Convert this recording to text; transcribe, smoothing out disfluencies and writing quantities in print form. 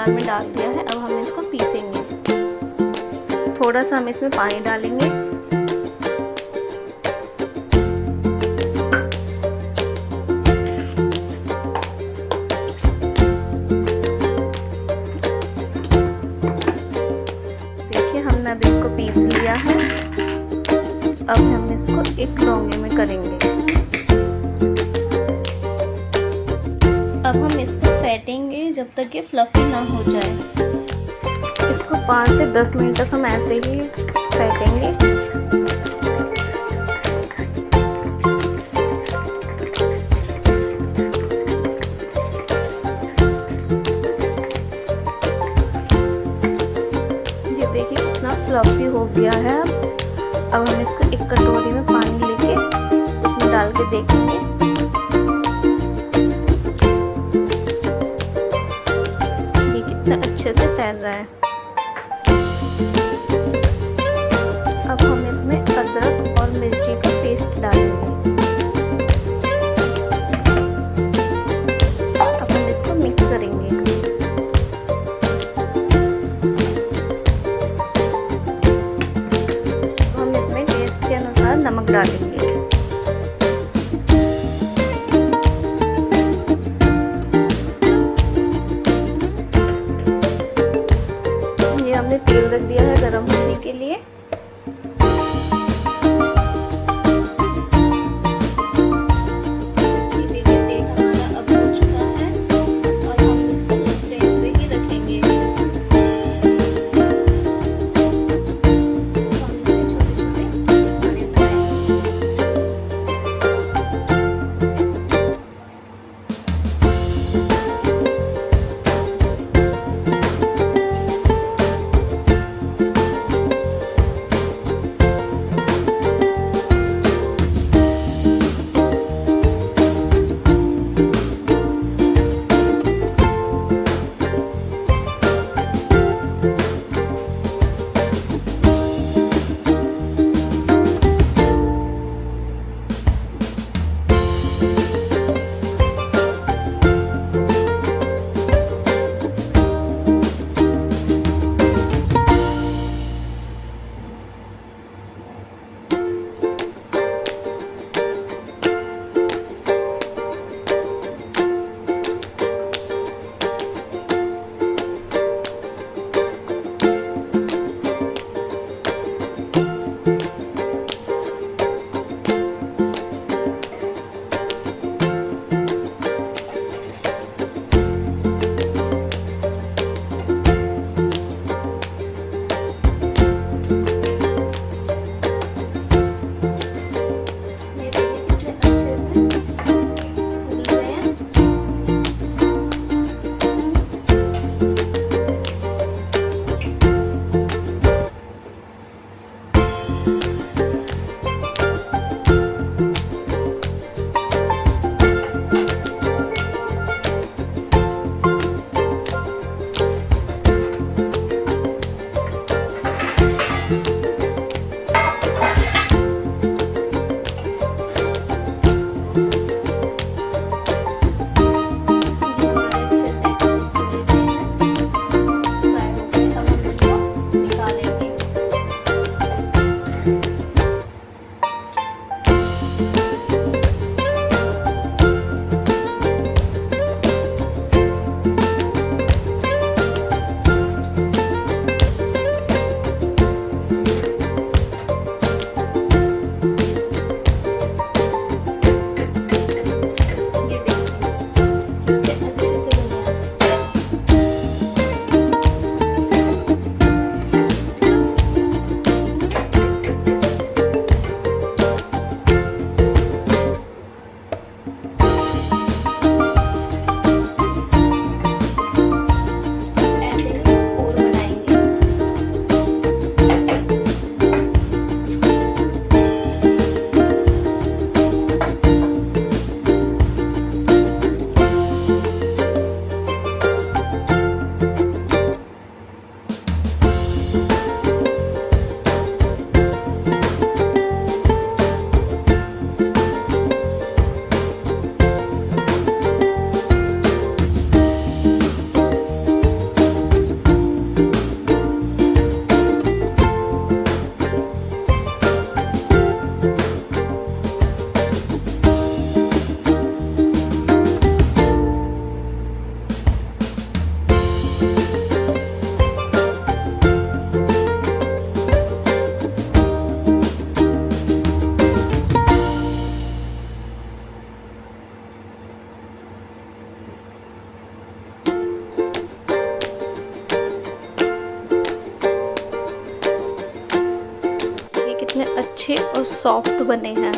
Jar में डाल दिया है। अब हम इसको पीसेंगे। थोड़ा सा हम इसमें पानी डालेंगे। देखिए हमने अब इसको पीस लिया है। अब हम इसको एक लौंगे में करेंगे। अब हम इसको फेंटेंगे जब तक ये फ्लफी ना हो जाए। इसको 5 से 10 मिनट तक हम ऐसे ही फेंटेंगे। ये देखिए कितना फ्लफी हो गया है। अब हम इसको एक कटोरी में पानी लेके उसमें डाल के देखेंगे। ये कितना अच्छे से तैर रहा है। अब हम इसमें अदरक और मिर्ची का पेस्ट डालेंगे। अब हम इसको मिक्स करेंगे। हम इसमें टेस्ट के अनुसार नमक डालेंगे। ये हमने तेल रख दिया है गरम होने के लिए। सॉफ्ट बने हैं।